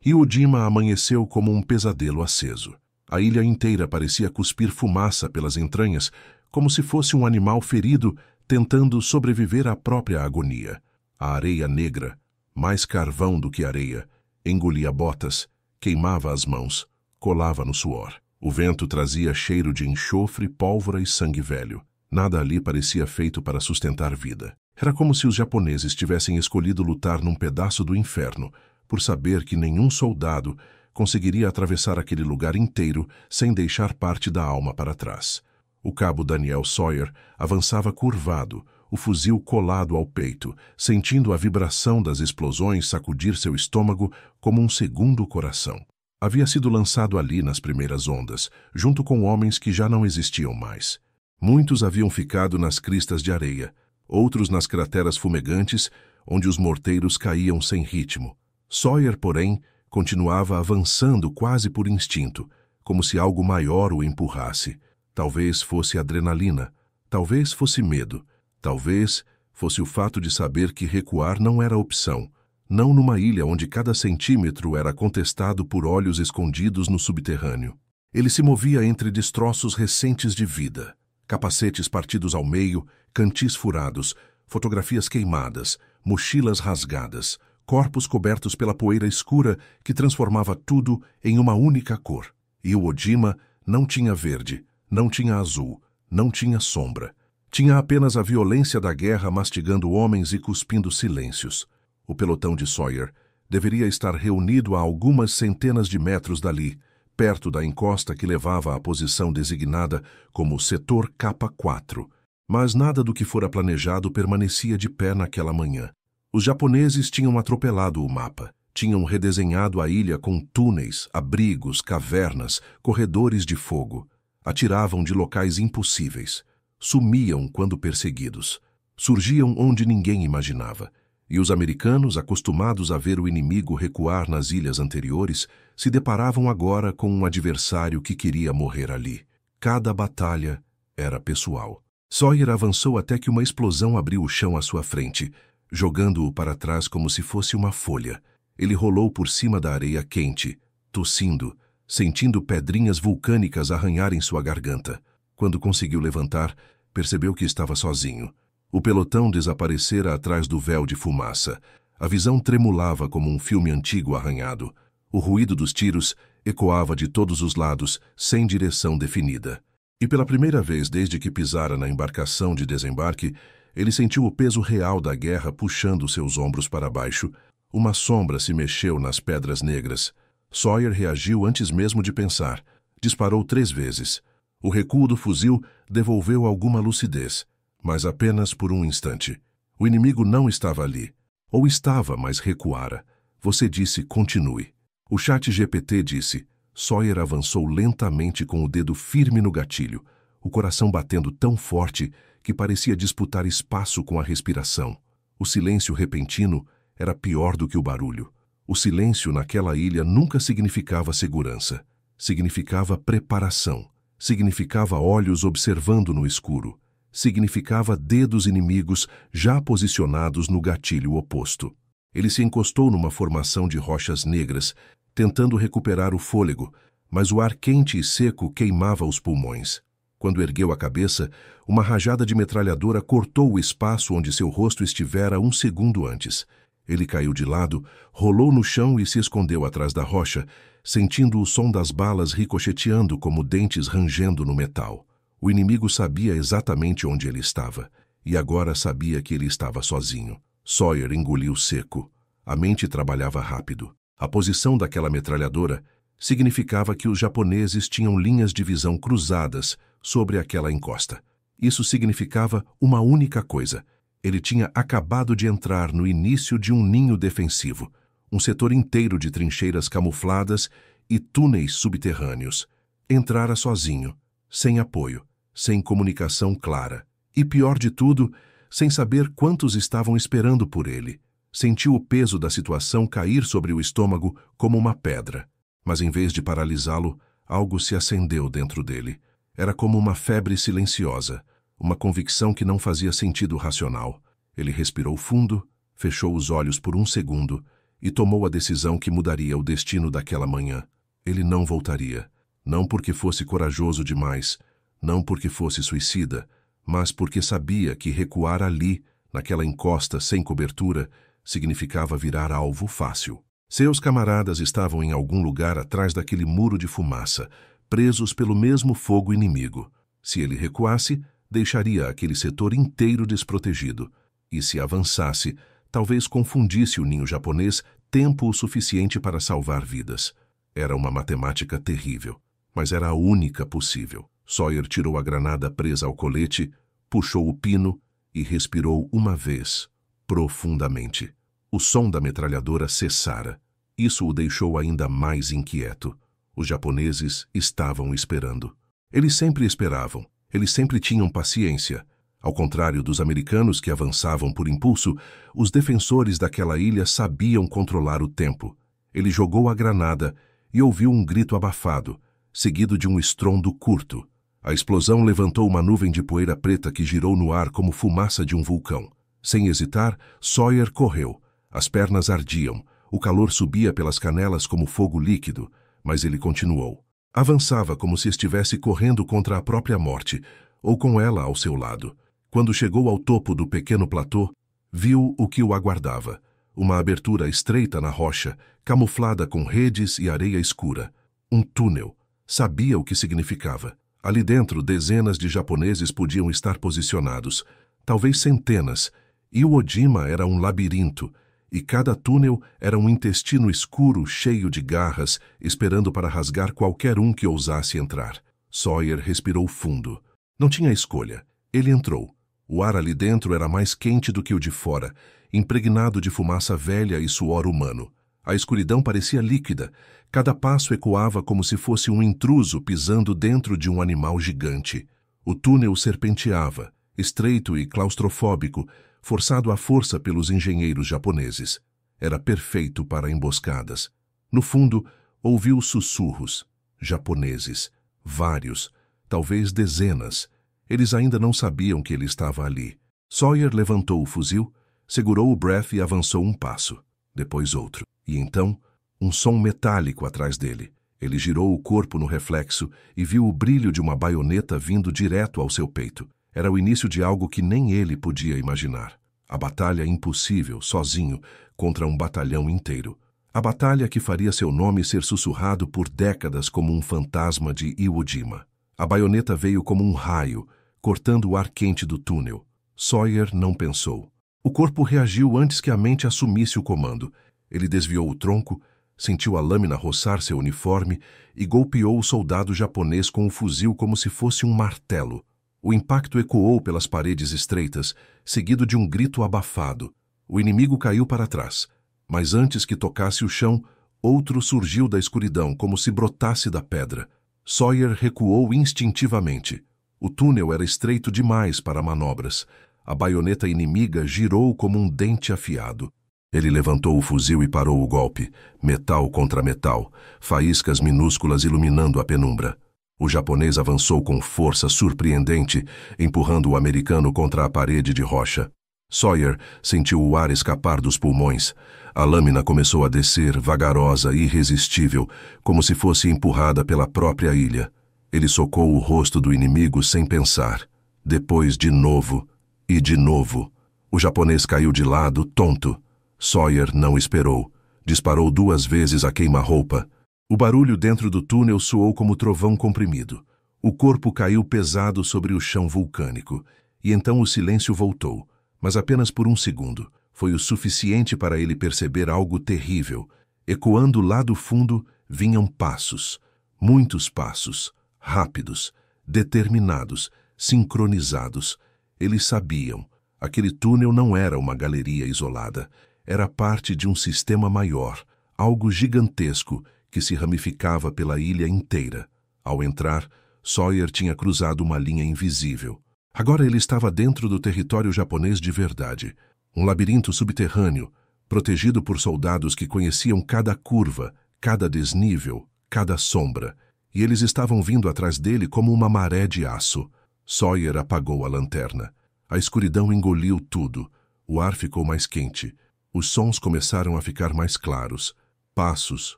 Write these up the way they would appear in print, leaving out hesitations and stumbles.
Iwo Jima amanheceu como um pesadelo aceso. A ilha inteira parecia cuspir fumaça pelas entranhas, como se fosse um animal ferido tentando sobreviver à própria agonia. A areia negra, mais carvão do que areia, engolia botas, queimava as mãos, colava no suor. O vento trazia cheiro de enxofre, pólvora e sangue velho. Nada ali parecia feito para sustentar vida. Era como se os japoneses tivessem escolhido lutar num pedaço do inferno, por saber que nenhum soldado conseguiria atravessar aquele lugar inteiro sem deixar parte da alma para trás. O cabo Daniel Sawyer avançava curvado, o fuzil colado ao peito, sentindo a vibração das explosões sacudir seu estômago como um segundo coração. Havia sido lançado ali nas primeiras ondas, junto com homens que já não existiam mais. Muitos haviam ficado nas cristas de areia, outros nas crateras fumegantes, onde os morteiros caíam sem ritmo. Sawyer, porém, continuava avançando quase por instinto, como se algo maior o empurrasse. Talvez fosse adrenalina, talvez fosse medo, talvez fosse o fato de saber que recuar não era opção, não numa ilha onde cada centímetro era contestado por olhos escondidos no subterrâneo. Ele se movia entre destroços recentes de vida, capacetes partidos ao meio, cantis furados, fotografias queimadas, mochilas rasgadas, corpos cobertos pela poeira escura que transformava tudo em uma única cor. Iwo Jima não tinha verde, não tinha azul, não tinha sombra. Tinha apenas a violência da guerra mastigando homens e cuspindo silêncios. O pelotão de Sawyer deveria estar reunido a algumas centenas de metros dali, perto da encosta que levava à posição designada como Setor K4. Mas nada do que fora planejado permanecia de pé naquela manhã. Os japoneses tinham atropelado o mapa. Tinham redesenhado a ilha com túneis, abrigos, cavernas, corredores de fogo. Atiravam de locais impossíveis. Sumiam quando perseguidos. Surgiam onde ninguém imaginava. E os americanos, acostumados a ver o inimigo recuar nas ilhas anteriores, se deparavam agora com um adversário que queria morrer ali. Cada batalha era pessoal. Sawyer avançou até que uma explosão abriu o chão à sua frente, jogando-o para trás como se fosse uma folha. Ele rolou por cima da areia quente, tossindo, sentindo pedrinhas vulcânicas arranharem sua garganta. Quando conseguiu levantar, percebeu que estava sozinho. O pelotão desaparecera atrás do véu de fumaça. A visão tremulava como um filme antigo arranhado. O ruído dos tiros ecoava de todos os lados, sem direção definida. E pela primeira vez desde que pisara na embarcação de desembarque, ele sentiu o peso real da guerra puxando seus ombros para baixo. Uma sombra se mexeu nas pedras negras. Sawyer reagiu antes mesmo de pensar. Disparou 3 vezes. O recuo do fuzil devolveu alguma lucidez, mas apenas por um instante. O inimigo não estava ali. Ou estava, mas recuara. Você disse, continue. O chat GPT disse. Sawyer avançou lentamente com o dedo firme no gatilho, o coração batendo tão forte que parecia disputar espaço com a respiração. O silêncio repentino era pior do que o barulho. O silêncio naquela ilha nunca significava segurança. Significava preparação. Significava olhos observando no escuro. Significava dedos inimigos já posicionados no gatilho oposto. Ele se encostou numa formação de rochas negras, tentando recuperar o fôlego, mas o ar quente e seco queimava os pulmões. Quando ergueu a cabeça, uma rajada de metralhadora cortou o espaço onde seu rosto estivera 1 segundo antes. Ele caiu de lado, rolou no chão e se escondeu atrás da rocha, sentindo o som das balas ricocheteando como dentes rangendo no metal. O inimigo sabia exatamente onde ele estava, e agora sabia que ele estava sozinho. Sawyer engoliu seco. A mente trabalhava rápido. A posição daquela metralhadora significava que os japoneses tinham linhas de visão cruzadas sobre aquela encosta. Isso significava uma única coisa. Ele tinha acabado de entrar no início de um ninho defensivo, um setor inteiro de trincheiras camufladas e túneis subterrâneos. Entrara sozinho, sem apoio, sem comunicação clara. E pior de tudo, sem saber quantos estavam esperando por ele. Sentiu o peso da situação cair sobre o estômago como uma pedra. Mas em vez de paralisá-lo, algo se acendeu dentro dele. Era como uma febre silenciosa, uma convicção que não fazia sentido racional. Ele respirou fundo, fechou os olhos por 1 segundo e tomou a decisão que mudaria o destino daquela manhã. Ele não voltaria, não porque fosse corajoso demais, não porque fosse suicida, mas porque sabia que recuar ali, naquela encosta sem cobertura, significava virar alvo fácil. Seus camaradas estavam em algum lugar atrás daquele muro de fumaça, presos pelo mesmo fogo inimigo. Se ele recuasse, deixaria aquele setor inteiro desprotegido. E se avançasse, talvez confundisse o ninho japonês tempo o suficiente para salvar vidas. Era uma matemática terrível, mas era a única possível. Sawyer tirou a granada presa ao colete, puxou o pino e respirou uma vez, profundamente. O som da metralhadora cessara. Isso o deixou ainda mais inquieto. Os japoneses estavam esperando. Eles sempre esperavam. Eles sempre tinham paciência. Ao contrário dos americanos que avançavam por impulso, os defensores daquela ilha sabiam controlar o tempo. Ele jogou a granada e ouviu um grito abafado, seguido de um estrondo curto. A explosão levantou uma nuvem de poeira preta que girou no ar como fumaça de um vulcão. Sem hesitar, Sawyer correu. As pernas ardiam, o calor subia pelas canelas como fogo líquido, mas ele continuou. Avançava como se estivesse correndo contra a própria morte, ou com ela ao seu lado. Quando chegou ao topo do pequeno platô, viu o que o aguardava. Uma abertura estreita na rocha, camuflada com redes e areia escura. Um túnel. Sabia o que significava. Ali dentro, dezenas de japoneses podiam estar posicionados, talvez centenas, e o Ojima era um labirinto, e cada túnel era um intestino escuro cheio de garras, esperando para rasgar qualquer um que ousasse entrar. Sawyer respirou fundo. Não tinha escolha. Ele entrou. O ar ali dentro era mais quente do que o de fora, impregnado de fumaça velha e suor humano. A escuridão parecia líquida. Cada passo ecoava como se fosse um intruso pisando dentro de um animal gigante. O túnel serpenteava, estreito e claustrofóbico, forçado à força pelos engenheiros japoneses. Era perfeito para emboscadas. No fundo, ouviu sussurros. Japoneses. Vários. Talvez dezenas. Eles ainda não sabiam que ele estava ali. Sawyer levantou o fuzil, segurou o breath e avançou um passo. Depois outro. E então, um som metálico atrás dele. Ele girou o corpo no reflexo e viu o brilho de uma baioneta vindo direto ao seu peito. Era o início de algo que nem ele podia imaginar. A batalha impossível, sozinho, contra um batalhão inteiro. A batalha que faria seu nome ser sussurrado por décadas como um fantasma de Iwo Jima. A baioneta veio como um raio, cortando o ar quente do túnel. Sawyer não pensou. O corpo reagiu antes que a mente assumisse o comando. Ele desviou o tronco, sentiu a lâmina roçar seu uniforme e golpeou o soldado japonês com o fuzil como se fosse um martelo. O impacto ecoou pelas paredes estreitas, seguido de um grito abafado. O inimigo caiu para trás, mas antes que tocasse o chão, outro surgiu da escuridão como se brotasse da pedra. Sawyer recuou instintivamente. O túnel era estreito demais para manobras. A baioneta inimiga girou como um dente afiado. Ele levantou o fuzil e parou o golpe, metal contra metal, faíscas minúsculas iluminando a penumbra. O japonês avançou com força surpreendente, empurrando o americano contra a parede de rocha. Sawyer sentiu o ar escapar dos pulmões. A lâmina começou a descer, vagarosa e irresistível, como se fosse empurrada pela própria ilha. Ele socou o rosto do inimigo sem pensar. Depois de novo e de novo. O japonês caiu de lado, tonto. Sawyer não esperou. Disparou 2 vezes a queima-roupa. O barulho dentro do túnel soou como trovão comprimido. O corpo caiu pesado sobre o chão vulcânico. E então o silêncio voltou, mas apenas por um segundo. Foi o suficiente para ele perceber algo terrível. Ecoando lá do fundo, vinham passos. Muitos passos. Rápidos. Determinados. Sincronizados. Eles sabiam. Aquele túnel não era uma galeria isolada. Era parte de um sistema maior. Algo gigantesco que se ramificava pela ilha inteira. Ao entrar, Sawyer tinha cruzado uma linha invisível. Agora ele estava dentro do território japonês de verdade. Um labirinto subterrâneo, protegido por soldados que conheciam cada curva, cada desnível, cada sombra. E eles estavam vindo atrás dele como uma maré de aço. Sawyer apagou a lanterna. A escuridão engoliu tudo. O ar ficou mais quente. Os sons começaram a ficar mais claros. Passos,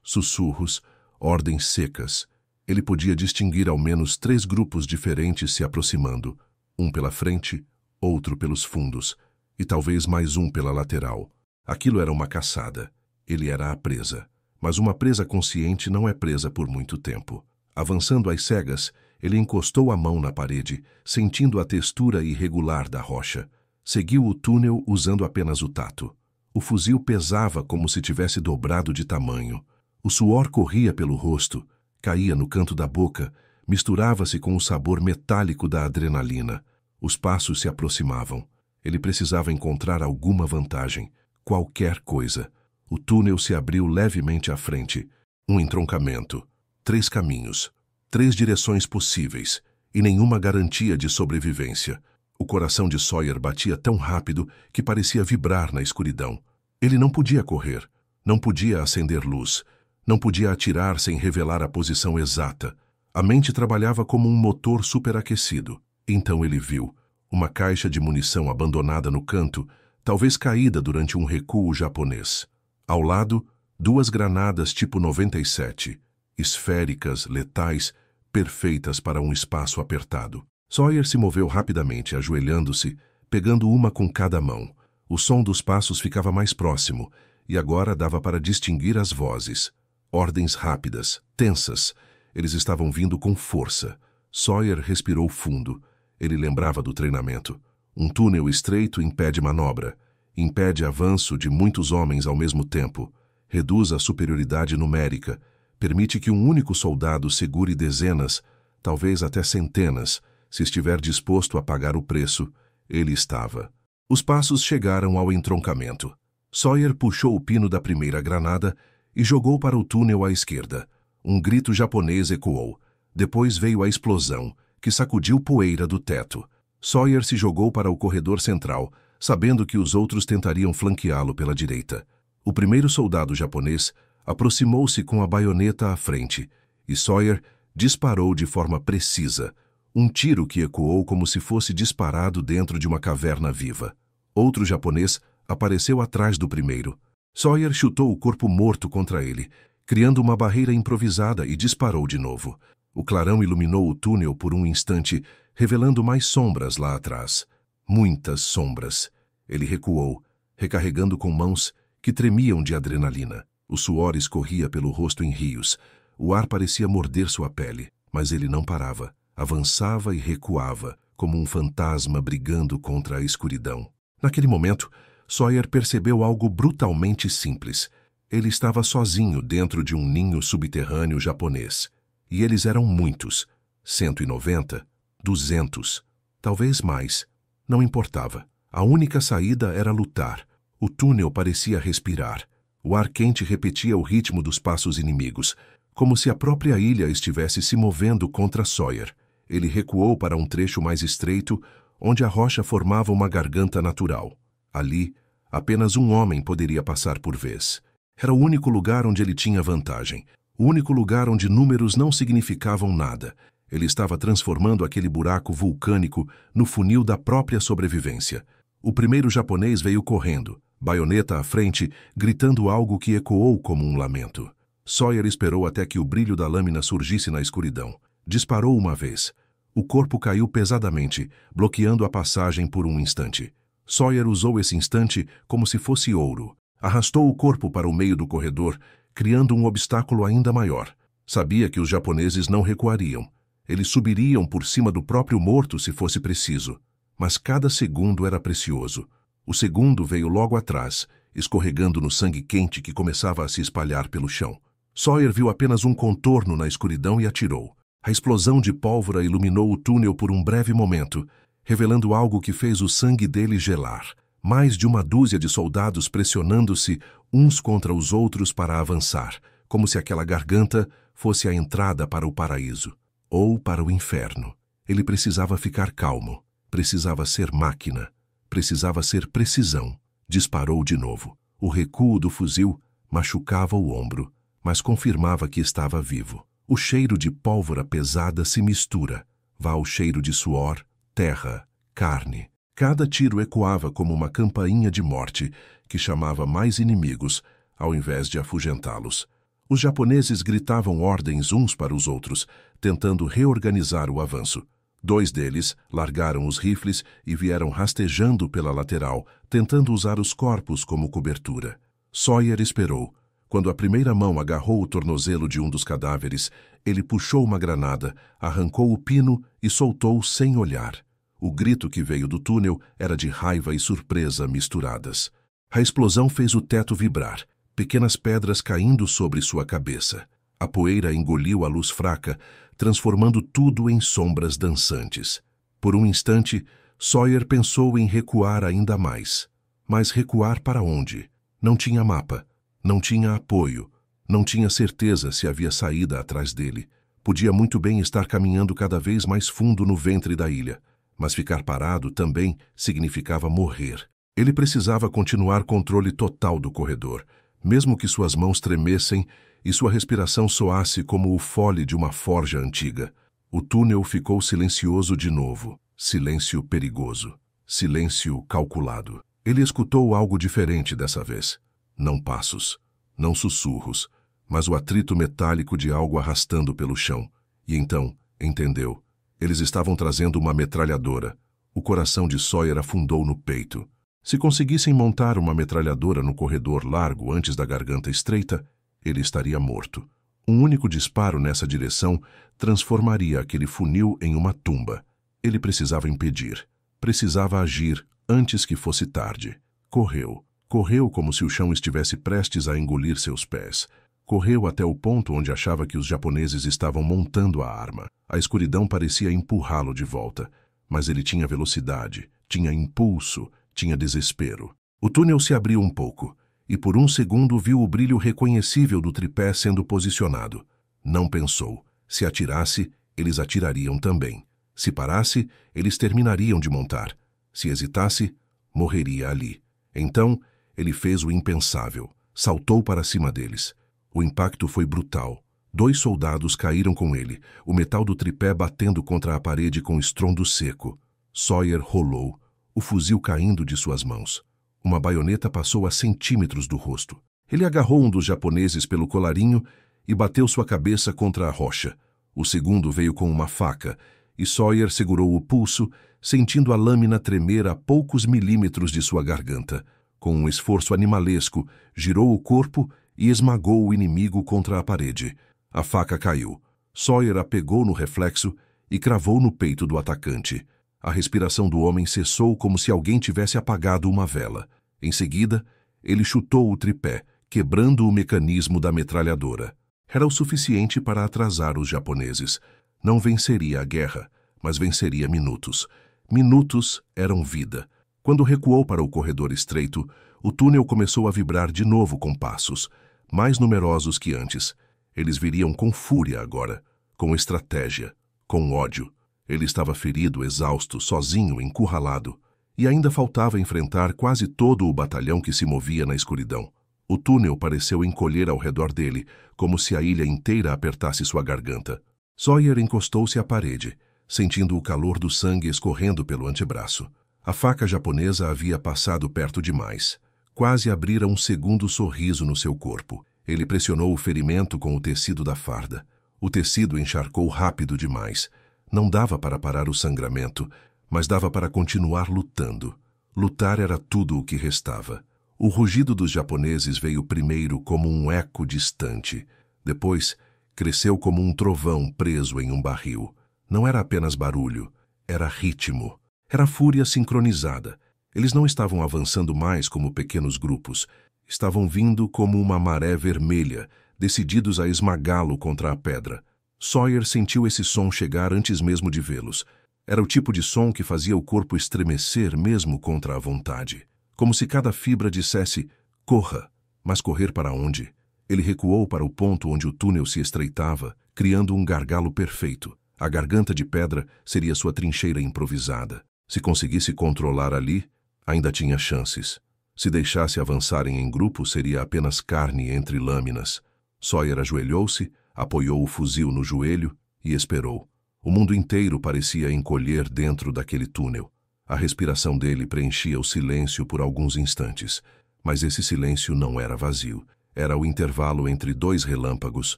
sussurros, ordens secas. Ele podia distinguir ao menos 3 grupos diferentes se aproximando. Um pela frente, outro pelos fundos, e talvez mais um pela lateral. Aquilo era uma caçada. Ele era a presa. Mas uma presa consciente não é presa por muito tempo. Avançando às cegas, ele encostou a mão na parede, sentindo a textura irregular da rocha. Seguiu o túnel usando apenas o tato. O fuzil pesava como se tivesse dobrado de tamanho. O suor corria pelo rosto, caía no canto da boca, misturava-se com o sabor metálico da adrenalina. Os passos se aproximavam. Ele precisava encontrar alguma vantagem, qualquer coisa. O túnel se abriu levemente à frente. Um entroncamento. 3 caminhos. 3 direções possíveis. E nenhuma garantia de sobrevivência. O coração de Sawyer batia tão rápido que parecia vibrar na escuridão. Ele não podia correr. Não podia acender luz. Não podia atirar sem revelar a posição exata. A mente trabalhava como um motor superaquecido. Então ele viu uma caixa de munição abandonada no canto, talvez caída durante um recuo japonês. Ao lado, 2 granadas tipo 97, esféricas, letais, perfeitas para um espaço apertado. Sawyer se moveu rapidamente, ajoelhando-se, pegando uma com cada mão. O som dos passos ficava mais próximo, e agora dava para distinguir as vozes. Ordens rápidas, tensas. Eles estavam vindo com força. Sawyer respirou fundo. Ele lembrava do treinamento. Um túnel estreito impede manobra. Impede avanço de muitos homens ao mesmo tempo. Reduz a superioridade numérica. Permite que um único soldado segure dezenas, talvez até centenas. Se estiver disposto a pagar o preço, ele estava. Os passos chegaram ao entroncamento. Sawyer puxou o pino da primeira granada e jogou para o túnel à esquerda. Um grito japonês ecoou. Depois veio a explosão, que sacudiu poeira do teto. Sawyer se jogou para o corredor central, sabendo que os outros tentariam flanqueá-lo pela direita. O primeiro soldado japonês aproximou-se com a baioneta à frente, e Sawyer disparou de forma precisa. Um tiro que ecoou como se fosse disparado dentro de uma caverna viva. Outro japonês apareceu atrás do primeiro. Sawyer chutou o corpo morto contra ele, criando uma barreira improvisada, e disparou de novo. O clarão iluminou o túnel por um instante, revelando mais sombras lá atrás. Muitas sombras. Ele recuou, recarregando com mãos que tremiam de adrenalina. O suor escorria pelo rosto em rios. O ar parecia morder sua pele, mas ele não parava. Avançava e recuava, como um fantasma brigando contra a escuridão. Naquele momento, Sawyer percebeu algo brutalmente simples. Ele estava sozinho dentro de um ninho subterrâneo japonês. E eles eram muitos. 190, 200, talvez mais. Não importava. A única saída era lutar. O túnel parecia respirar. O ar quente repetia o ritmo dos passos inimigos, como se a própria ilha estivesse se movendo contra Sawyer. Ele recuou para um trecho mais estreito, onde a rocha formava uma garganta natural. Ali, apenas um homem poderia passar por vez. Era o único lugar onde ele tinha vantagem. O único lugar onde números não significavam nada. Ele estava transformando aquele buraco vulcânico no funil da própria sobrevivência. O primeiro japonês veio correndo, baioneta à frente, gritando algo que ecoou como um lamento. Sawyer esperou até que o brilho da lâmina surgisse na escuridão. Disparou uma vez. O corpo caiu pesadamente, bloqueando a passagem por um instante. Sawyer usou esse instante como se fosse ouro. Arrastou o corpo para o meio do corredor, criando um obstáculo ainda maior. Sabia que os japoneses não recuariam. Eles subiriam por cima do próprio morto se fosse preciso. Mas cada segundo era precioso. O segundo veio logo atrás, escorregando no sangue quente que começava a se espalhar pelo chão. Sawyer viu apenas um contorno na escuridão e atirou. A explosão de pólvora iluminou o túnel por um breve momento, revelando algo que fez o sangue dele gelar. Mais de uma dúzia de soldados pressionando-se uns contra os outros para avançar, como se aquela garganta fosse a entrada para o paraíso. Ou para o inferno. Ele precisava ficar calmo. Precisava ser máquina. Precisava ser precisão. Disparou de novo. O recuo do fuzil machucava o ombro, mas confirmava que estava vivo. O cheiro de pólvora pesada se mistura. Vá ao cheiro de suor, terra, carne. Cada tiro ecoava como uma campainha de morte que chamava mais inimigos, ao invés de afugentá-los. Os japoneses gritavam ordens uns para os outros, tentando reorganizar o avanço. 2 deles largaram os rifles e vieram rastejando pela lateral, tentando usar os corpos como cobertura. Sawyer esperou. Quando a primeira mão agarrou o tornozelo de um dos cadáveres, ele puxou uma granada, arrancou o pino e soltou sem olhar. O grito que veio do túnel era de raiva e surpresa misturadas. A explosão fez o teto vibrar, pequenas pedras caindo sobre sua cabeça. A poeira engoliu a luz fraca, transformando tudo em sombras dançantes. Por um instante, Sawyer pensou em recuar ainda mais. Mas recuar para onde? Não tinha mapa, não tinha apoio, não tinha certeza se havia saída atrás dele. Podia muito bem estar caminhando cada vez mais fundo no ventre da ilha, mas ficar parado também significava morrer. Ele precisava continuar controle total do corredor, mesmo que suas mãos tremessem e sua respiração soasse como o fole de uma forja antiga. O túnel ficou silencioso de novo. Silêncio perigoso. Silêncio calculado. Ele escutou algo diferente dessa vez. Não passos, não sussurros, mas o atrito metálico de algo arrastando pelo chão. E então, entendeu. Eles estavam trazendo uma metralhadora. O coração de Sawyer afundou no peito. Se conseguissem montar uma metralhadora no corredor largo antes da garganta estreita, ele estaria morto. Um único disparo nessa direção transformaria aquele funil em uma tumba. Ele precisava impedir. Precisava agir antes que fosse tarde. Correu. Correu como se o chão estivesse prestes a engolir seus pés. Correu até o ponto onde achava que os japoneses estavam montando a arma. A escuridão parecia empurrá-lo de volta. Mas ele tinha velocidade, tinha impulso, tinha desespero. O túnel se abriu um pouco, e por um segundo viu o brilho reconhecível do tripé sendo posicionado. Não pensou. Se atirasse, eles atirariam também. Se parasse, eles terminariam de montar. Se hesitasse, morreria ali. Então, ele fez o impensável. Saltou para cima deles. O impacto foi brutal. 2 soldados caíram com ele, o metal do tripé batendo contra a parede com estrondo seco. Sawyer rolou, o fuzil caindo de suas mãos. Uma baioneta passou a centímetros do rosto. Ele agarrou um dos japoneses pelo colarinho e bateu sua cabeça contra a rocha. O segundo veio com uma faca, e Sawyer segurou o pulso, sentindo a lâmina tremer a poucos milímetros de sua garganta. Com um esforço animalesco, girou o corpo e esmagou o inimigo contra a parede. A faca caiu. Sawyer a pegou no reflexo e cravou no peito do atacante. A respiração do homem cessou como se alguém tivesse apagado uma vela. Em seguida, ele chutou o tripé, quebrando o mecanismo da metralhadora. Era o suficiente para atrasar os japoneses. Não venceria a guerra, mas venceria minutos. Minutos eram vida. Quando recuou para o corredor estreito, o túnel começou a vibrar de novo com passos, mais numerosos que antes. Eles viriam com fúria agora, com estratégia, com ódio. Ele estava ferido, exausto, sozinho, encurralado. E ainda faltava enfrentar quase todo o batalhão que se movia na escuridão. O túnel pareceu encolher ao redor dele, como se a ilha inteira apertasse sua garganta. Sawyer encostou-se à parede, sentindo o calor do sangue escorrendo pelo antebraço. A faca japonesa havia passado perto demais. Quase abrira um segundo sorriso no seu corpo. Ele pressionou o ferimento com o tecido da farda. O tecido encharcou rápido demais. Não dava para parar o sangramento, mas dava para continuar lutando. Lutar era tudo o que restava. O rugido dos japoneses veio primeiro como um eco distante. Depois, cresceu como um trovão preso em um barril. Não era apenas barulho, era ritmo. Era fúria sincronizada. Eles não estavam avançando mais como pequenos grupos. Estavam vindo como uma maré vermelha, decididos a esmagá-lo contra a pedra. Sawyer sentiu esse som chegar antes mesmo de vê-los. Era o tipo de som que fazia o corpo estremecer mesmo contra a vontade. Como se cada fibra dissesse, corra. Mas correr para onde? Ele recuou para o ponto onde o túnel se estreitava, criando um gargalo perfeito. A garganta de pedra seria sua trincheira improvisada. Se conseguisse controlar ali, ainda tinha chances. Se deixasse avançarem em grupo, seria apenas carne entre lâminas. Sawyer ajoelhou-se, apoiou o fuzil no joelho e esperou. O mundo inteiro parecia encolher dentro daquele túnel. A respiração dele preenchia o silêncio por alguns instantes, mas esse silêncio não era vazio. Era o intervalo entre dois relâmpagos,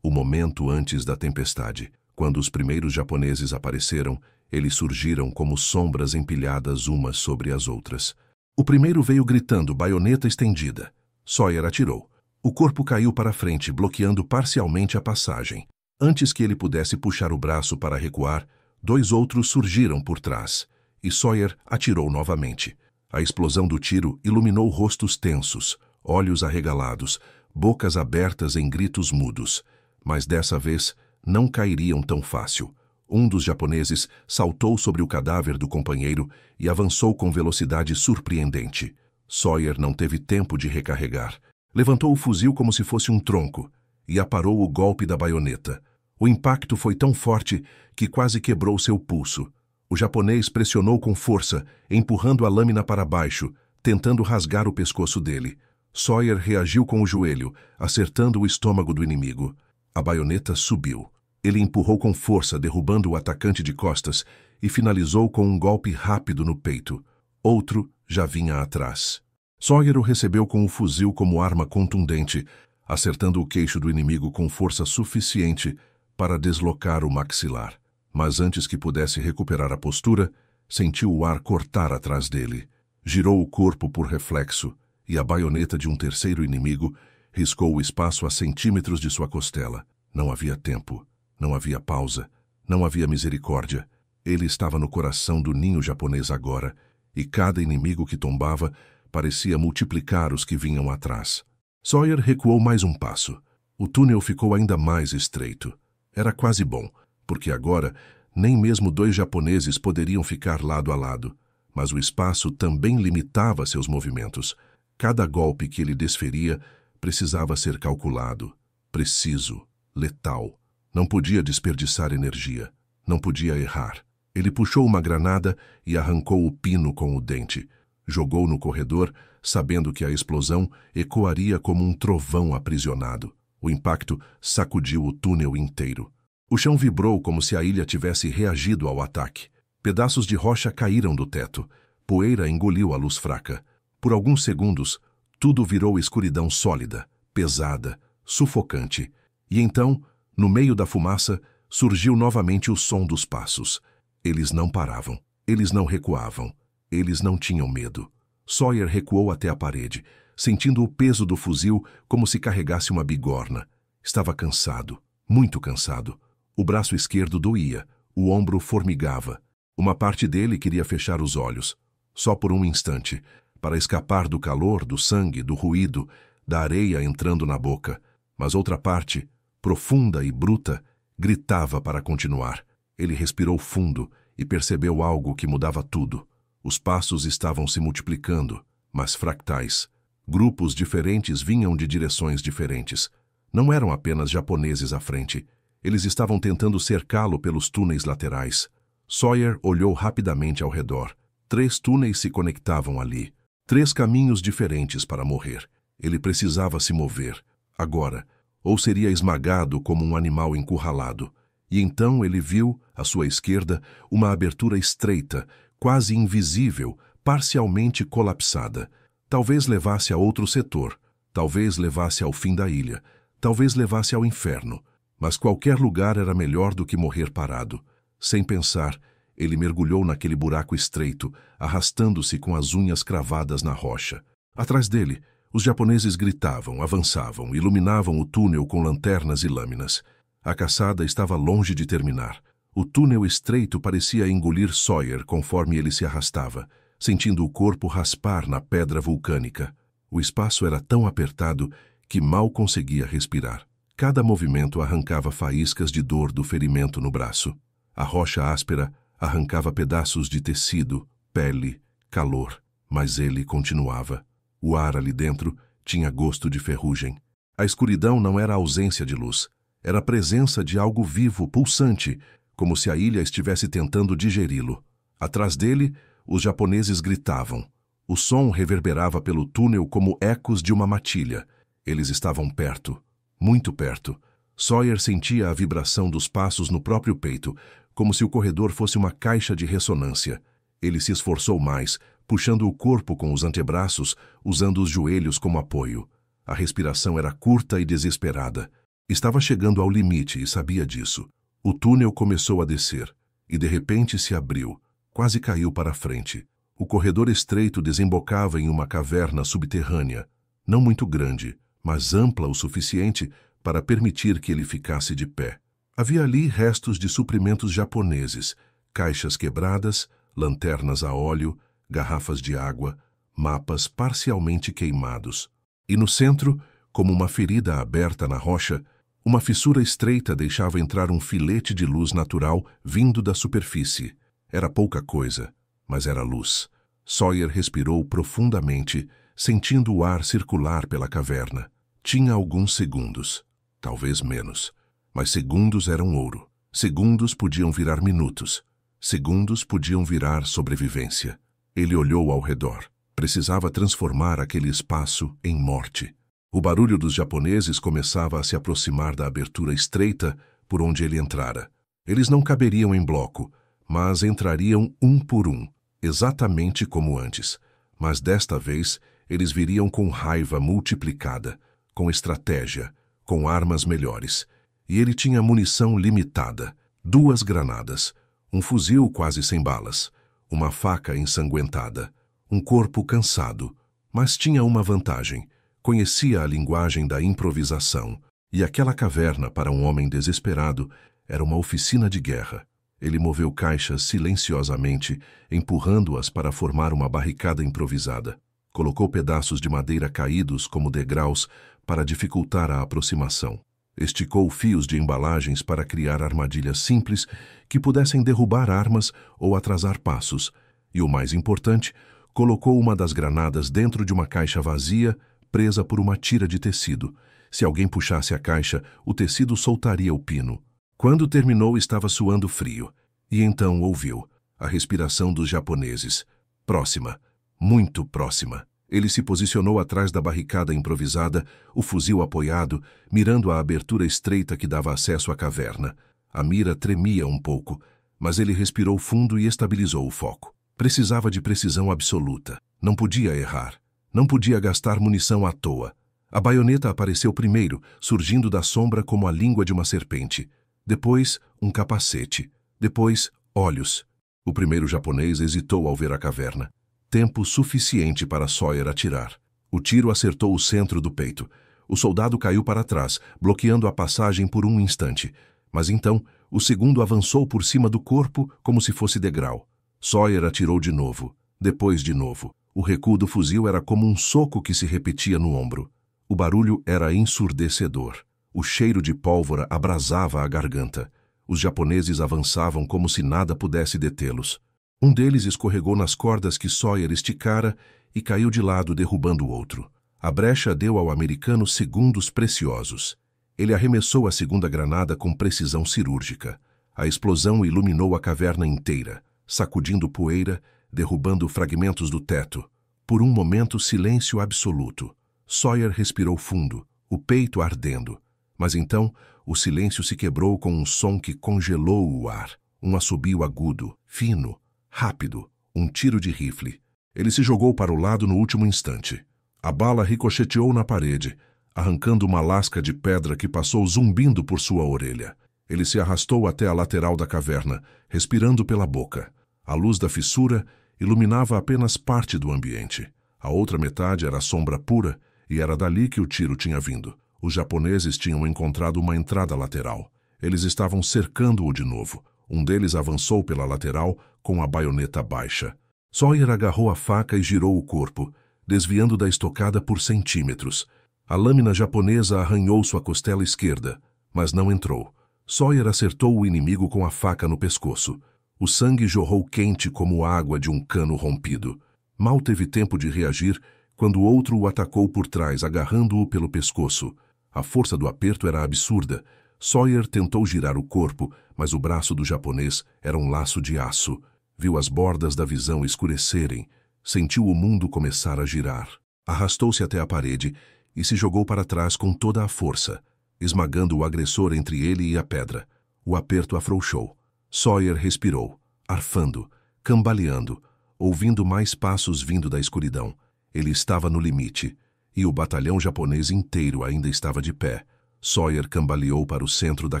o momento antes da tempestade. Quando os primeiros japoneses apareceram, eles surgiram como sombras empilhadas umas sobre as outras. O primeiro veio gritando, baioneta estendida. Sawyer atirou. O corpo caiu para frente, bloqueando parcialmente a passagem. Antes que ele pudesse puxar o braço para recuar, dois outros surgiram por trás, e Sawyer atirou novamente. A explosão do tiro iluminou rostos tensos, olhos arregalados, bocas abertas em gritos mudos. Mas dessa vez não cairiam tão fácil. Um dos japoneses saltou sobre o cadáver do companheiro e avançou com velocidade surpreendente. Sawyer não teve tempo de recarregar. Levantou o fuzil como se fosse um tronco e aparou o golpe da baioneta. O impacto foi tão forte que quase quebrou seu pulso. O japonês pressionou com força, empurrando a lâmina para baixo, tentando rasgar o pescoço dele. Sawyer reagiu com o joelho, acertando o estômago do inimigo. A baioneta subiu. Ele empurrou com força, derrubando o atacante de costas, e finalizou com um golpe rápido no peito. Outro já vinha atrás. Sawyer o recebeu com o fuzil como arma contundente, acertando o queixo do inimigo com força suficiente para deslocar o maxilar. Mas antes que pudesse recuperar a postura, sentiu o ar cortar atrás dele. Girou o corpo por reflexo, e a baioneta de um terceiro inimigo riscou o espaço a centímetros de sua costela. Não havia tempo, não havia pausa, não havia misericórdia. Ele estava no coração do ninho japonês agora, e cada inimigo que tombava parecia multiplicar os que vinham atrás. Sawyer recuou mais um passo. O túnel ficou ainda mais estreito. Era quase bom, porque agora nem mesmo dois japoneses poderiam ficar lado a lado, mas o espaço também limitava seus movimentos. Cada golpe que ele desferia precisava ser calculado, preciso, letal. Não podia desperdiçar energia, não podia errar. Ele puxou uma granada e arrancou o pino com o dente. Jogou no corredor, sabendo que a explosão ecoaria como um trovão aprisionado. O impacto sacudiu o túnel inteiro. O chão vibrou como se a ilha tivesse reagido ao ataque. Pedaços de rocha caíram do teto. Poeira engoliu a luz fraca. Por alguns segundos, tudo virou escuridão sólida, pesada, sufocante. E então, no meio da fumaça, surgiu novamente o som dos passos. Eles não paravam. Eles não recuavam. Eles não tinham medo. Sawyer recuou até a parede, sentindo o peso do fuzil como se carregasse uma bigorna. Estava cansado, muito cansado. O braço esquerdo doía, o ombro formigava. Uma parte dele queria fechar os olhos, só por um instante, para escapar do calor, do sangue, do ruído, da areia entrando na boca. Mas outra parte, profunda e bruta, gritava para continuar. Ele respirou fundo e percebeu algo que mudava tudo. Os passos estavam se multiplicando, mas fractais. Grupos diferentes vinham de direções diferentes. Não eram apenas japoneses à frente. Eles estavam tentando cercá-lo pelos túneis laterais. Sawyer olhou rapidamente ao redor. 3 túneis se conectavam ali. 3 caminhos diferentes para morrer. Ele precisava se mover, agora, ou seria esmagado como um animal encurralado. E então ele viu, à sua esquerda, uma abertura estreita, quase invisível, parcialmente colapsada. Talvez levasse a outro setor, talvez levasse ao fim da ilha, talvez levasse ao inferno. Mas qualquer lugar era melhor do que morrer parado. Sem pensar, ele mergulhou naquele buraco estreito, arrastando-se com as unhas cravadas na rocha. Atrás dele, os japoneses gritavam, avançavam, iluminavam o túnel com lanternas e lâminas. A caçada estava longe de terminar. O túnel estreito parecia engolir Sawyer conforme ele se arrastava, sentindo o corpo raspar na pedra vulcânica. O espaço era tão apertado que mal conseguia respirar. Cada movimento arrancava faíscas de dor do ferimento no braço. A rocha áspera arrancava pedaços de tecido, pele, calor, mas ele continuava. O ar ali dentro tinha gosto de ferrugem. A escuridão não era a ausência de luz, era a presença de algo vivo, pulsante, como se a ilha estivesse tentando digeri-lo. Atrás dele, os japoneses gritavam. O som reverberava pelo túnel como ecos de uma matilha. Eles estavam perto, muito perto. Sawyer sentia a vibração dos passos no próprio peito, como se o corredor fosse uma caixa de ressonância. Ele se esforçou mais, puxando o corpo com os antebraços, usando os joelhos como apoio. A respiração era curta e desesperada. Estava chegando ao limite e sabia disso. O túnel começou a descer, e de repente se abriu. Quase caiu para a frente. O corredor estreito desembocava em uma caverna subterrânea, não muito grande, mas ampla o suficiente para permitir que ele ficasse de pé. Havia ali restos de suprimentos japoneses, caixas quebradas, lanternas a óleo, garrafas de água, mapas parcialmente queimados. E no centro, como uma ferida aberta na rocha, uma fissura estreita deixava entrar um filete de luz natural vindo da superfície. Era pouca coisa, mas era luz. Sawyer respirou profundamente, sentindo o ar circular pela caverna. Tinha alguns segundos, talvez menos. Mas segundos eram ouro. Segundos podiam virar minutos. Segundos podiam virar sobrevivência. Ele olhou ao redor. Precisava transformar aquele espaço em morte. O barulho dos japoneses começava a se aproximar da abertura estreita por onde ele entrara. Eles não caberiam em bloco, mas entrariam um por um, exatamente como antes. Mas desta vez, eles viriam com raiva multiplicada, com estratégia, com armas melhores. E ele tinha munição limitada, 2 granadas, um fuzil quase sem balas, uma faca ensanguentada, um corpo cansado. Mas tinha uma vantagem. Conhecia a linguagem da improvisação, e aquela caverna, para um homem desesperado, era uma oficina de guerra. Ele moveu caixas silenciosamente, empurrando-as para formar uma barricada improvisada. Colocou pedaços de madeira caídos como degraus para dificultar a aproximação. Esticou fios de embalagens para criar armadilhas simples que pudessem derrubar armas ou atrasar passos. E o mais importante, colocou uma das granadas dentro de uma caixa vazia, presa por uma tira de tecido. Se alguém puxasse a caixa, o tecido soltaria o pino. Quando terminou, estava suando frio. E então ouviu a respiração dos japoneses. Próxima, muito próxima. Ele se posicionou atrás da barricada improvisada, o fuzil apoiado, mirando a abertura estreita que dava acesso à caverna. A mira tremia um pouco, mas ele respirou fundo e estabilizou o foco. Precisava de precisão absoluta. Não podia errar. Não podia gastar munição à toa. A baioneta apareceu primeiro, surgindo da sombra como a língua de uma serpente. Depois, um capacete. Depois, olhos. O primeiro japonês hesitou ao ver a caverna. Tempo suficiente para Sawyer atirar. O tiro acertou o centro do peito. O soldado caiu para trás, bloqueando a passagem por um instante. Mas então, o segundo avançou por cima do corpo como se fosse degrau. Sawyer atirou de novo. Depois de novo. O recuo do fuzil era como um soco que se repetia no ombro. O barulho era ensurdecedor. O cheiro de pólvora abrasava a garganta. Os japoneses avançavam como se nada pudesse detê-los. Um deles escorregou nas cordas que Sawyer esticara e caiu de lado, derrubando o outro. A brecha deu ao americano segundos preciosos. Ele arremessou a segunda granada com precisão cirúrgica. A explosão iluminou a caverna inteira, sacudindo poeira, derrubando fragmentos do teto. Por um momento, silêncio absoluto. Sawyer respirou fundo, o peito ardendo. Mas então, o silêncio se quebrou com um som que congelou o ar. Um assobio agudo, fino, rápido, um tiro de rifle. Ele se jogou para o lado no último instante. A bala ricocheteou na parede, arrancando uma lasca de pedra que passou zumbindo por sua orelha. Ele se arrastou até a lateral da caverna, respirando pela boca. A luz da fissura iluminava apenas parte do ambiente. A outra metade era sombra pura, e era dali que o tiro tinha vindo. Os japoneses tinham encontrado uma entrada lateral. Eles estavam cercando-o de novo. Um deles avançou pela lateral com a baioneta baixa. Sawyer agarrou a faca e girou o corpo, desviando da estocada por centímetros. A lâmina japonesa arranhou sua costela esquerda, mas não entrou. Sawyer acertou o inimigo com a faca no pescoço. O sangue jorrou quente como água de um cano rompido. Mal teve tempo de reagir quando outro o atacou por trás, agarrando-o pelo pescoço. A força do aperto era absurda. Sawyer tentou girar o corpo, mas o braço do japonês era um laço de aço. Viu as bordas da visão escurecerem. Sentiu o mundo começar a girar. Arrastou-se até a parede e se jogou para trás com toda a força, esmagando o agressor entre ele e a pedra. O aperto afrouxou. Sawyer respirou, arfando, cambaleando, ouvindo mais passos vindo da escuridão. Ele estava no limite, e o batalhão japonês inteiro ainda estava de pé. Sawyer cambaleou para o centro da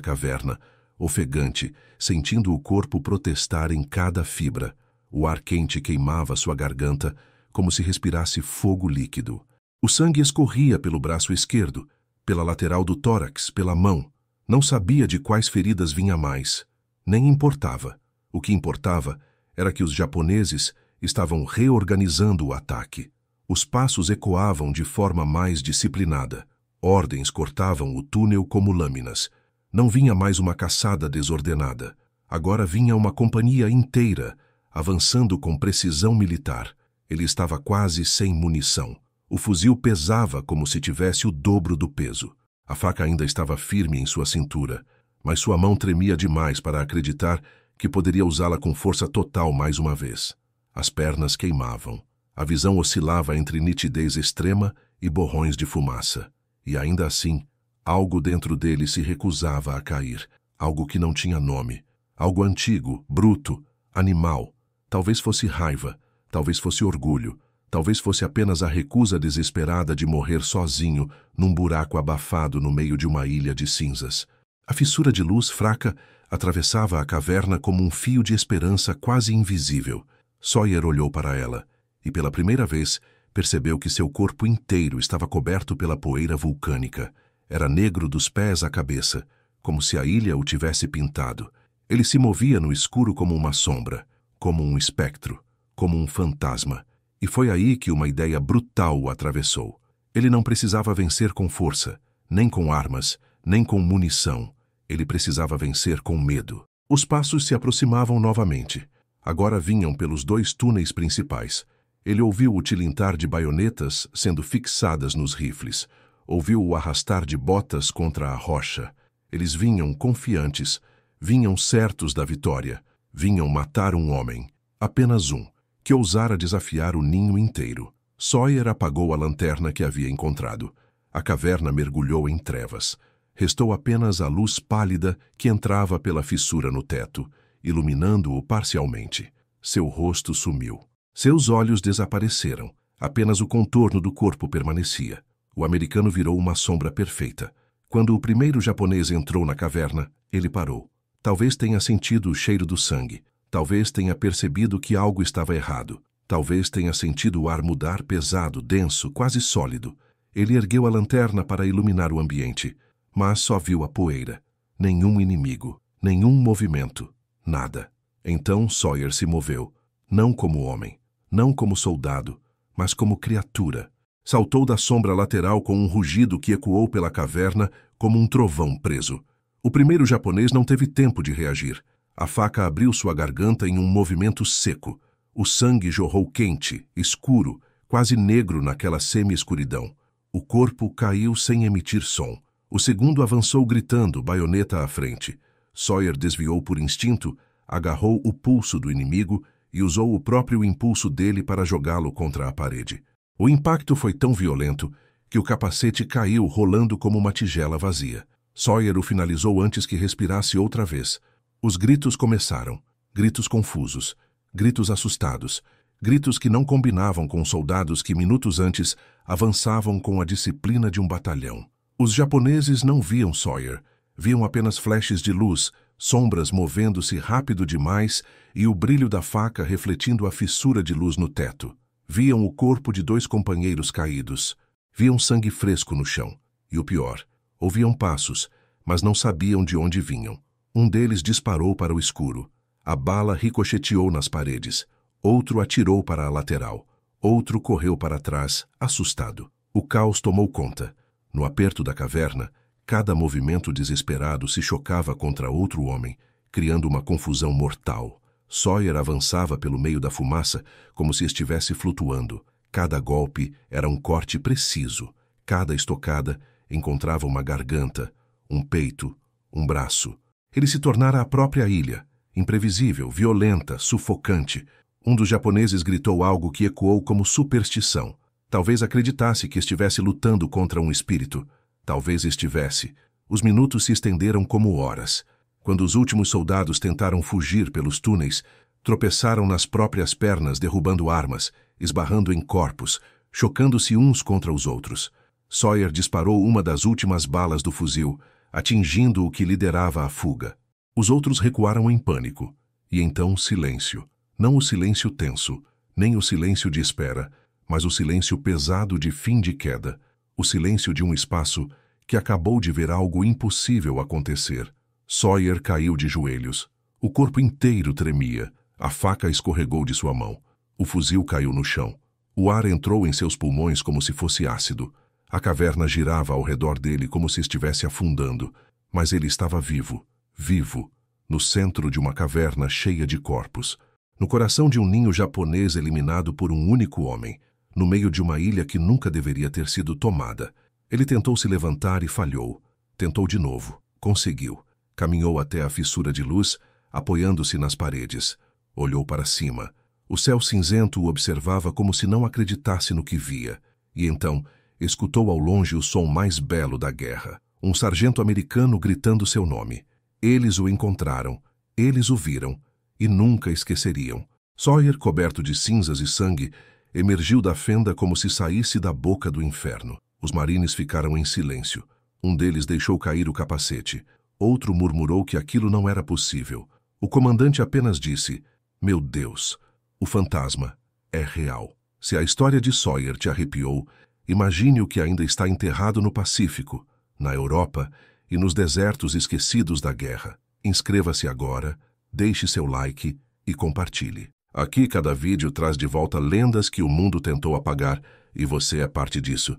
caverna, ofegante, sentindo o corpo protestar em cada fibra. O ar quente queimava sua garganta, como se respirasse fogo líquido. O sangue escorria pelo braço esquerdo, pela lateral do tórax, pela mão. Não sabia de quais feridas vinha mais. Nem importava. O que importava era que os japoneses estavam reorganizando o ataque. Os passos ecoavam de forma mais disciplinada. Ordens cortavam o túnel como lâminas. Não vinha mais uma caçada desordenada. Agora vinha uma companhia inteira, avançando com precisão militar. Ele estava quase sem munição. O fuzil pesava como se tivesse o dobro do peso. A faca ainda estava firme em sua cintura, mas sua mão tremia demais para acreditar que poderia usá-la com força total mais uma vez. As pernas queimavam. A visão oscilava entre nitidez extrema e borrões de fumaça. E ainda assim, algo dentro dele se recusava a cair. Algo que não tinha nome. Algo antigo, bruto, animal. Talvez fosse raiva, talvez fosse orgulho, talvez fosse apenas a recusa desesperada de morrer sozinho num buraco abafado no meio de uma ilha de cinzas. A fissura de luz fraca atravessava a caverna como um fio de esperança quase invisível. Sawyer olhou para ela e, pela primeira vez, percebeu que seu corpo inteiro estava coberto pela poeira vulcânica. Era negro dos pés à cabeça, como se a ilha o tivesse pintado. Ele se movia no escuro como uma sombra, como um espectro, como um fantasma. E foi aí que uma ideia brutal o atravessou. Ele não precisava vencer com força, nem com armas, nem com munição. Ele precisava vencer com medo. Os passos se aproximavam novamente. Agora vinham pelos 2 túneis principais. Ele ouviu o tilintar de baionetas sendo fixadas nos rifles. Ouviu o arrastar de botas contra a rocha. Eles vinham confiantes, vinham certos da vitória. Vinham matar um homem, apenas um, que ousara desafiar o ninho inteiro. Sawyer apagou a lanterna que havia encontrado. A caverna mergulhou em trevas. Restou apenas a luz pálida que entrava pela fissura no teto, iluminando-o parcialmente. Seu rosto sumiu. Seus olhos desapareceram. Apenas o contorno do corpo permanecia. O americano virou uma sombra perfeita. Quando o primeiro japonês entrou na caverna, ele parou. Talvez tenha sentido o cheiro do sangue. Talvez tenha percebido que algo estava errado. Talvez tenha sentido o ar mudar pesado, denso, quase sólido. Ele ergueu a lanterna para iluminar o ambiente, mas só viu a poeira. Nenhum inimigo, nenhum movimento, nada. Então Sawyer se moveu, não como homem, não como soldado, mas como criatura. Saltou da sombra lateral com um rugido que ecoou pela caverna como um trovão preso. O primeiro japonês não teve tempo de reagir. A faca abriu sua garganta em um movimento seco. O sangue jorrou quente, escuro, quase negro naquela semi-escuridão. O corpo caiu sem emitir som. O segundo avançou gritando, baioneta à frente. Sawyer desviou por instinto, agarrou o pulso do inimigo e usou o próprio impulso dele para jogá-lo contra a parede. O impacto foi tão violento que o capacete caiu rolando como uma tigela vazia. Sawyer o finalizou antes que respirasse outra vez. Os gritos começaram. Gritos confusos. Gritos assustados. Gritos que não combinavam com soldados que minutos antes avançavam com a disciplina de um batalhão. Os japoneses não viam Sawyer. Viam apenas flashes de luz, sombras movendo-se rápido demais e o brilho da faca refletindo a fissura de luz no teto. Viam o corpo de 2 companheiros caídos. Viam sangue fresco no chão. E o pior, ouviam passos, mas não sabiam de onde vinham. Um deles disparou para o escuro. A bala ricocheteou nas paredes. Outro atirou para a lateral. Outro correu para trás, assustado. O caos tomou conta. No aperto da caverna, cada movimento desesperado se chocava contra outro homem, criando uma confusão mortal. Sawyer avançava pelo meio da fumaça como se estivesse flutuando. Cada golpe era um corte preciso. Cada estocada encontrava uma garganta, um peito, um braço. Ele se tornara a própria ilha, imprevisível, violenta, sufocante. Um dos japoneses gritou algo que ecoou como superstição. Talvez acreditasse que estivesse lutando contra um espírito. Talvez estivesse. Os minutos se estenderam como horas. Quando os últimos soldados tentaram fugir pelos túneis, Tropeçaram nas próprias pernas, derrubando armas, esbarrando em corpos, chocando-se uns contra os outros. Sawyer disparou uma das últimas balas do fuzil, atingindo o que liderava a fuga. Os outros recuaram em pânico. E então silêncio. Não o silêncio tenso, nem o silêncio de espera, mas o silêncio pesado de fim de queda. O silêncio de um espaço que acabou de ver algo impossível acontecer. Sawyer caiu de joelhos. O corpo inteiro tremia. A faca escorregou de sua mão. O fuzil caiu no chão. O ar entrou em seus pulmões como se fosse ácido. A caverna girava ao redor dele como se estivesse afundando. Mas ele estava vivo, vivo, no centro de uma caverna cheia de corpos. No coração de um ninho japonês eliminado por um único homem. No meio de uma ilha que nunca deveria ter sido tomada. Ele tentou se levantar e falhou. Tentou de novo. Conseguiu. Caminhou até a fissura de luz, apoiando-se nas paredes. Olhou para cima. O céu cinzento o observava como se não acreditasse no que via. E então, escutou ao longe o som mais belo da guerra. Um sargento americano gritando seu nome. Eles o encontraram. Eles o viram. E nunca esqueceriam. Sawyer, coberto de cinzas e sangue, emergiu da fenda como se saísse da boca do inferno. Os marines ficaram em silêncio. Um deles deixou cair o capacete. Outro murmurou que aquilo não era possível. O comandante apenas disse: "Meu Deus, o fantasma é real." Se a história de Sawyer te arrepiou, imagine o que ainda está enterrado no Pacífico, na Europa e nos desertos esquecidos da guerra. Inscreva-se agora, deixe seu like e compartilhe. Aqui cada vídeo traz de volta lendas que o mundo tentou apagar e você é parte disso.